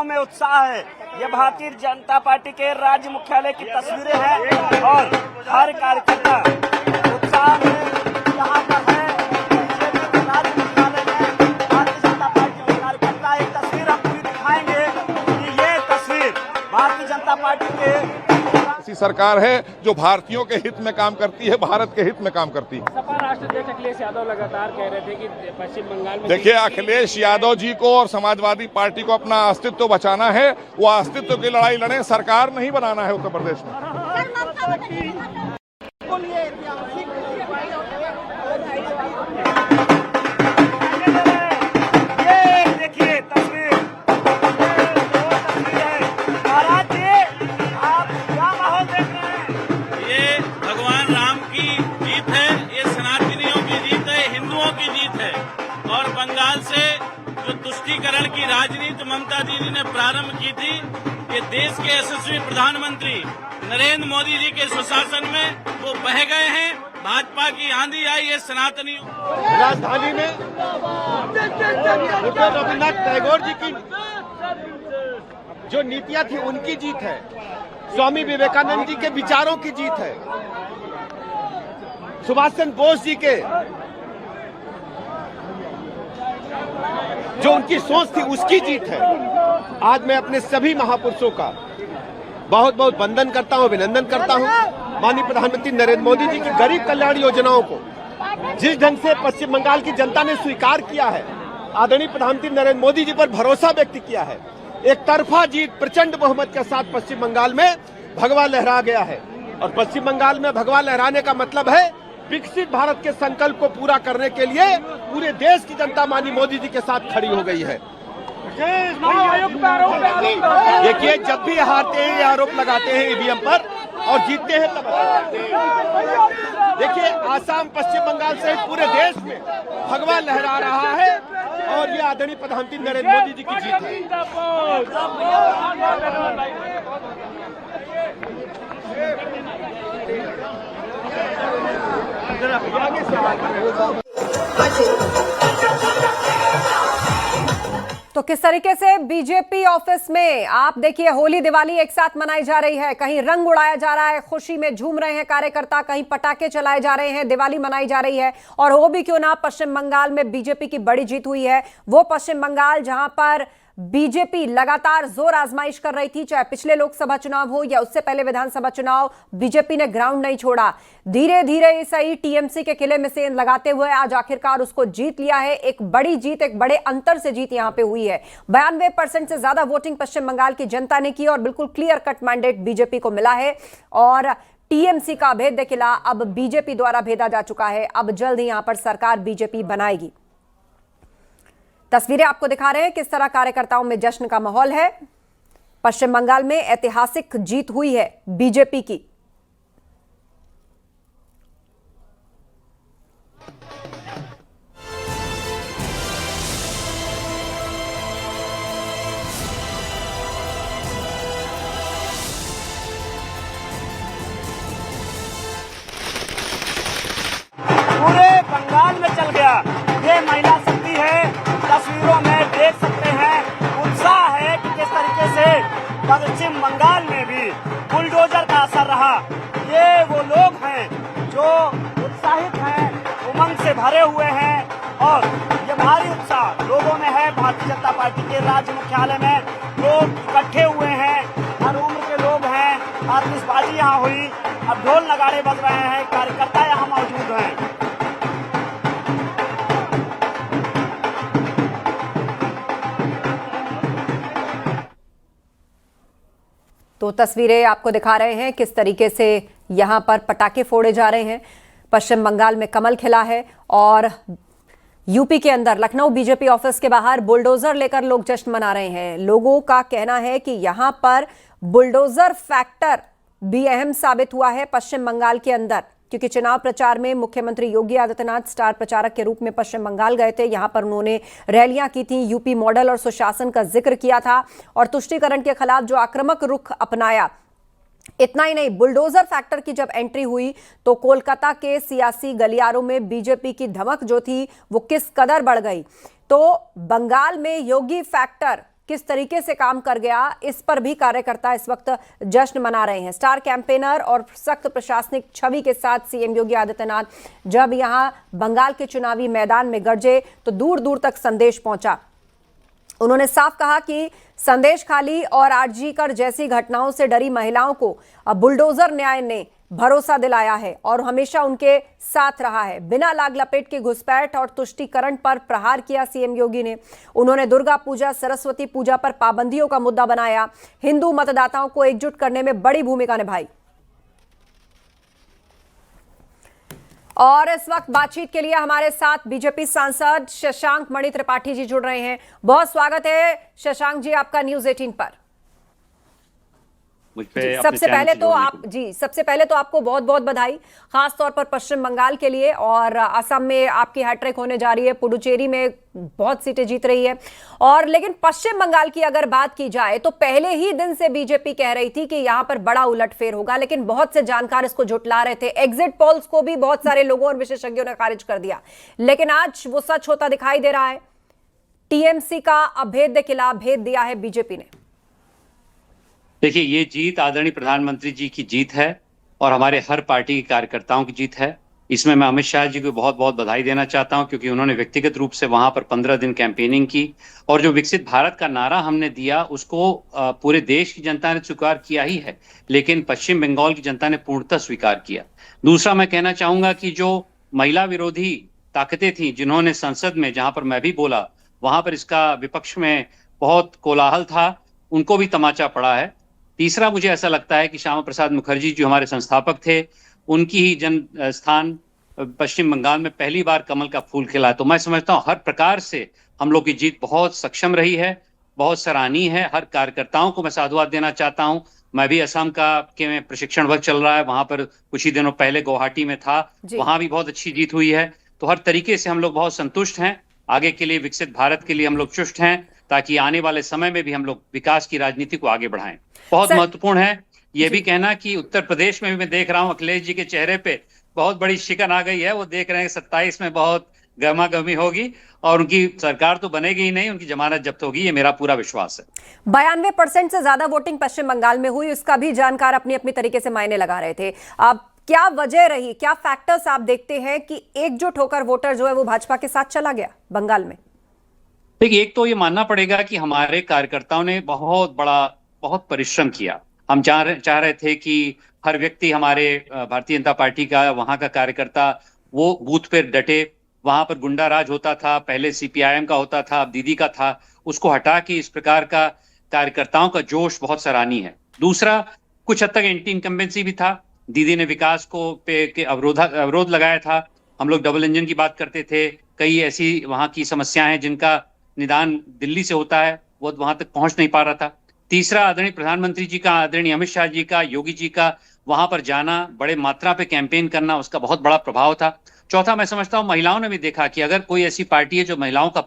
में उत्साह है। ये भारतीय जनता पार्टी के राज्य मुख्यालय की तस्वीरें हैं और हर कार्यकर्ता उत्साह में यहाँ पर है। राज्य मुख्यालय में भारतीय जनता पार्टी के कार्यकर्ता, एक तस्वीर हम पूरी दिखाएंगे कि ये तस्वीर भारतीय जनता पार्टी के ऐसी सरकार है जो भारतीयों के हित में काम करती है, भारत के हित में काम करती है। सपा राष्ट्रीय अध्यक्ष अखिलेश यादव लगातार कह रहे थे कि पश्चिम बंगाल में देखिए, अखिलेश यादव जी को और समाजवादी पार्टी को अपना अस्तित्व बचाना है, वो अस्तित्व की लड़ाई लड़े, सरकार नहीं बनाना है उत्तर प्रदेश में। देखिए तस्वीर, महाराज जी आप क्या माहौल देख रहे हैं? ये भगवान राम की जीत है, ये सनातनियों की जीत है, हिंदुओं की जीत है। और बंगाल से जो तुष्टीकरण की राजनीति ममता दीदी ने प्रारंभ की थी, ये देश के यशस्वी प्रधानमंत्री नरेंद्र मोदी जी के सुशासन में वो बह गए हैं। भाजपा की आंधी आई है सनातनियों। राजधानी में रविन्द्रनाथ टैगोर जी की जो नीतियां थी उनकी जीत है, स्वामी विवेकानंद जी के विचारों की जीत है, सुभाष चंद्र बोस जी के जो उनकी सोच थी उसकी जीत है। आज मैं अपने सभी महापुरुषों का बहुत बहुत वंदन करता हूं, अभिनंदन करता हूं। माननीय प्रधानमंत्री नरेंद्र मोदी जी की गरीब कल्याण योजनाओं को जिस ढंग से पश्चिम बंगाल की जनता ने स्वीकार किया है, आदरणीय प्रधानमंत्री नरेंद्र मोदी जी पर भरोसा व्यक्त किया है, एक तरफा जीत प्रचंड बहुमत के साथ पश्चिम बंगाल में भगवा लहरा गया है। और पश्चिम बंगाल में भगवा लहराने का मतलब है विकसित भारत के संकल्प को पूरा करने के लिए पूरे देश की जनता माननीय मोदी जी के साथ खड़ी हो गई है। देखिए, जब भी हारते हैं ये आरोप लगाते हैं ईवीएम पर और जीतते हैं तब। देखिए, आसाम, पश्चिम बंगाल सहित पूरे देश में भगवा लहरा रहा है और ये आदरणीय प्रधानमंत्री नरेंद्र मोदी जी की जीत तो किस तरीके से बीजेपी ऑफिस में आप देखिए होली दिवाली एक साथ मनाई जा रही है। कहीं रंग उड़ाया जा रहा है, खुशी में झूम रहे हैं कार्यकर्ता, कहीं पटाखे चलाए जा रहे हैं, दिवाली मनाई जा रही है। और हो भी क्यों ना, पश्चिम बंगाल में बीजेपी की बड़ी जीत हुई है। वो पश्चिम बंगाल जहां पर बीजेपी लगातार जोर आजमाइश कर रही थी, चाहे पिछले लोकसभा चुनाव हो या उससे पहले विधानसभा चुनाव, बीजेपी ने ग्राउंड नहीं छोड़ा। धीरे धीरे सही टीएमसी के किले में सेंध लगाते हुए आज आखिरकार उसको जीत लिया है। एक बड़ी जीत, एक बड़े अंतर से जीत यहां पे हुई है। 92% से ज्यादा वोटिंग पश्चिम बंगाल की जनता ने की और बिल्कुल क्लियर कट मैंडेट बीजेपी को मिला है। और टीएमसी का अभेद्य किला अब बीजेपी द्वारा भेदा जा चुका है। अब जल्द ही यहां पर सरकार बीजेपी बनाएगी। तस्वीरें आपको दिखा रहे हैं किस तरह कार्यकर्ताओं में जश्न का माहौल है। पश्चिम बंगाल में ऐतिहासिक जीत हुई है बीजेपी की। पूरे बंगाल में चल गया। ये महिला शक्ति है, तस्वीरों में देख सकते हैं। उत्साह है कि किस तरीके से पश्चिम बंगाल में भी बुलडोजर का असर रहा। ये वो लोग हैं जो उत्साहित हैं, उमंग से भरे हुए हैं और ये भारी उत्साह लोगों में है। भारतीय जनता पार्टी के राज्य मुख्यालय में लोग इकट्ठे हुए हैं, हर उम्र के लोग हैं। आतिशबाजी यहाँ हुई, अब ढोल नगाड़े बज रहे हैं, कार्यकर्ता यहाँ मौजूद हैं। तो तस्वीरें आपको दिखा रहे हैं किस तरीके से यहां पर पटाखे फोड़े जा रहे हैं। पश्चिम बंगाल में कमल खिला है और यूपी के अंदर लखनऊ बीजेपी ऑफिस के बाहर बुलडोजर लेकर लोग जश्न मना रहे हैं। लोगों का कहना है कि यहां पर बुलडोजर फैक्टर भी अहम साबित हुआ है पश्चिम बंगाल के अंदर, क्योंकि चुनाव प्रचार में मुख्यमंत्री योगी आदित्यनाथ स्टार प्रचारक के रूप में पश्चिम बंगाल गए थे। यहां पर उन्होंने रैलियां की थी, यूपी मॉडल और सुशासन का जिक्र किया था और तुष्टीकरण के खिलाफ जो आक्रामक रुख अपनाया। इतना ही नहीं, बुलडोजर फैक्टर की जब एंट्री हुई तो कोलकाता के सियासी गलियारों में बीजेपी की धमक जो थी वो किस कदर बढ़ गई। तो बंगाल में योगी फैक्टर किस तरीके से काम कर गया, इस पर भी कार्यकर्ता इस वक्त जश्न मना रहे हैं। स्टार कैंपेनर और सख्त प्रशासनिक छवि के साथ सीएम योगी आदित्यनाथ जब यहां बंगाल के चुनावी मैदान में गरजे तो दूर दूर तक संदेश पहुंचा। उन्होंने साफ कहा कि संदेश खाली और आरजी कर जैसी घटनाओं से डरी महिलाओं को अब बुलडोजर न्याय ने भरोसा दिलाया है और हमेशा उनके साथ रहा है। बिना लाग लपेट के घुसपैठ और तुष्टीकरण पर प्रहार किया सीएम योगी ने। उन्होंने दुर्गा पूजा, सरस्वती पूजा पर पाबंदियों का मुद्दा बनाया। हिंदू मतदाताओं को एकजुट करने में बड़ी भूमिका निभाई। और इस वक्त बातचीत के लिए हमारे साथ बीजेपी सांसद शशांक मणि त्रिपाठी जी जुड़ रहे हैं। बहुत स्वागत है शशांक जी आपका न्यूज़ 18 पर। सबसे पहले तो आपको बहुत बहुत बधाई, खास तौर पर पश्चिम बंगाल के लिए। और असम में आपकी हैट्रिक होने जा रही है, पुडुचेरी में बहुत सीटें जीत रही है। और लेकिन पश्चिम बंगाल की अगर बात की जाए तो पहले ही दिन से बीजेपी कह रही थी कि यहां पर बड़ा उलटफेर होगा, लेकिन बहुत से जानकार इसको झुटला रहे थे। एग्जिट पोल्स को भी बहुत सारे लोगों और विशेषज्ञों ने खारिज कर दिया, लेकिन आज वो सच होता दिखाई दे रहा है। टीएमसी का अभेद्य किला भेद दिया है बीजेपी ने। देखिए, ये जीत आदरणीय प्रधानमंत्री जी की जीत है और हमारे हर पार्टी के कार्यकर्ताओं की जीत है। इसमें मैं अमित शाह जी को बहुत बहुत बधाई देना चाहता हूं, क्योंकि उन्होंने व्यक्तिगत रूप से वहां पर 15 दिन कैंपेनिंग की और जो विकसित भारत का नारा हमने दिया उसको पूरे देश की जनता ने स्वीकार किया ही है, लेकिन पश्चिम बंगाल की जनता ने पूर्णतः स्वीकार किया। दूसरा, मैं कहना चाहूंगा कि जो महिला विरोधी ताकतें थी जिन्होंने संसद में, जहां पर मैं भी बोला, वहां पर इसका विपक्ष में बहुत कोलाहल था, उनको भी तमाचा पड़ा है। तीसरा, मुझे ऐसा लगता है कि श्यामा प्रसाद मुखर्जी जो हमारे संस्थापक थे, उनकी ही जन्म स्थान पश्चिम बंगाल में पहली बार कमल का फूल खिला है। तो मैं समझता हूँ हर प्रकार से हम लोग की जीत बहुत सक्षम रही है, बहुत सराहनीय है। हर कार्यकर्ताओं को मैं साधुवाद देना चाहता हूँ। मैं भी असम के प्रशिक्षण वर्ग चल रहा है, वहां पर कुछ ही दिनों पहले गुवाहाटी में था, वहां भी बहुत अच्छी जीत हुई है। तो हर तरीके से हम लोग बहुत संतुष्ट हैं। आगे के लिए, विकसित भारत के लिए हम लोग चुस्त हैं, ताकि आने वाले समय में भी हम लोग विकास की राजनीति को आगे बढ़ाएं। बहुत महत्वपूर्ण है ये भी कहना कि उत्तर प्रदेश में भी मैं देख रहा हूं अखिलेश जी के चेहरे पे बहुत बड़ी शिकन आ गई है। वो देख रहे हैं 27 में बहुत गर्मा गर्मी होगी और उनकी सरकार तो बनेगी ही नहीं, उनकी जमानत जब्त होगी, ये मेरा पूरा विश्वास है। 92% से ज्यादा वोटिंग पश्चिम बंगाल में हुई, उसका भी जानकार अपनी अपनी तरीके से मायने लगा रहे थे। अब क्या वजह रही, क्या फैक्टर्स आप देखते हैं कि एकजुट होकर वोटर जो है वो भाजपा के साथ चला गया बंगाल में? देखिए, एक तो ये मानना पड़ेगा कि हमारे कार्यकर्ताओं ने बहुत परिश्रम किया। हम चाह रहे थे कि हर व्यक्ति, हमारे भारतीय जनता पार्टी का, वहां का कार्यकर्ता, वो बूथ पे डटे। वहां पर गुंडा राज होता था, पहले सीपीआईएम का होता था, अब दीदी का था, उसको हटा के इस प्रकार का कार्यकर्ताओं का जोश बहुत सराहनीय है। दूसरा, कुछ हद तक एंटी इनकम्बेंसी भी था। दीदी ने विकास को अवरोध लगाया था। हम लोग डबल इंजन की बात करते थे। कई ऐसी वहां की समस्याएं हैं जिनका निदान दिल्ली से होता है, वो वहां तक पहुंच नहीं पा रहा था। तीसरा, आदरणीय प्रधानमंत्री जी का, आदरणीय अमित शाह जी का, योगी जी का वहां पर जाना, बड़े मात्रा पे कैंपेन करना, उसका बहुत बड़ा प्रभाव था। चौथा, मैं समझता हूं महिलाओं ने भी देखा कि अगर कोई ऐसी पार्टी है जो महिलाओं का